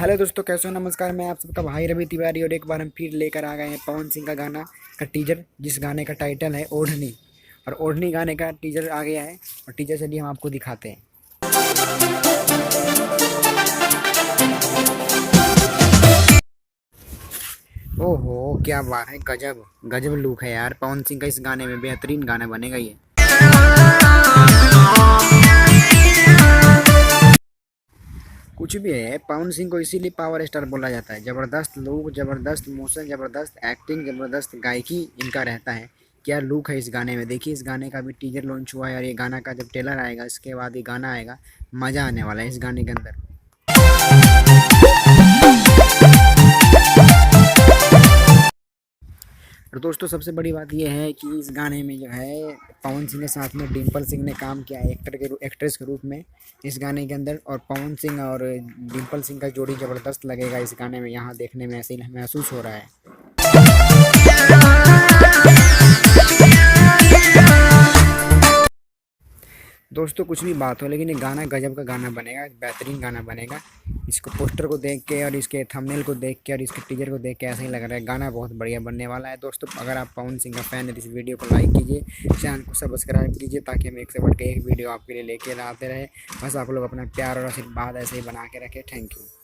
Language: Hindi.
हेलो दोस्तों, कैसे हो? नमस्कार, मैं आप सबका भाई रवि तिवारी और एक बार हम फिर लेकर आ गए हैं पवन सिंह का गाना का टीजर, जिस गाने का टाइटल है ओढ़नी। और ओढ़नी गाने का टीजर आ गया है और टीजर चलिए हम आपको दिखाते हैं। ओहो, क्या बात है! गजब गजब लुक है यार पवन सिंह का इस गाने में। बेहतरीन गाना बनेगा ये। कुछ भी है, पवन सिंह को इसीलिए पावर स्टार बोला जाता है। जबरदस्त लुक, जबरदस्त मोशन, जबरदस्त एक्टिंग, जबरदस्त गायकी इनका रहता है। क्या लुक है इस गाने में! देखिए, इस गाने का भी टीजर लॉन्च हुआ है और ये गाना का जब ट्रेलर आएगा इसके बाद ये गाना आएगा। मजा आने वाला है इस गाने के अंदर। और दोस्तों, सबसे बड़ी बात यह है कि इस गाने में जो है पवन सिंह के साथ में डिम्पल सिंह ने काम किया है एक्ट्रेस के रूप में इस गाने के अंदर। और पवन सिंह और डिम्पल सिंह का जोड़ी ज़बरदस्त लगेगा इस गाने में। यहाँ देखने में ऐसे ही महसूस हो रहा है। दोस्तों, कुछ भी बात हो, लेकिन ये गाना गजब का गाना बनेगा, बेहतरीन गाना बनेगा। इसको पोस्टर को देख के और इसके थंबनेल को देख के और इसके टीजर को देख के ऐसा ही लग रहा है गाना बहुत बढ़िया बनने वाला है। दोस्तों, अगर आप पवन सिंह का फैन है तो इस वीडियो को लाइक कीजिए, चैनल को सब्सक्राइब कीजिए, ताकि हम एक से बढ़ के एक वीडियो आपके लिए लेके आते रहे। बस आप लोग अपना प्यार और आशीर्वाद ऐसे ही बना के रखें। Thank you.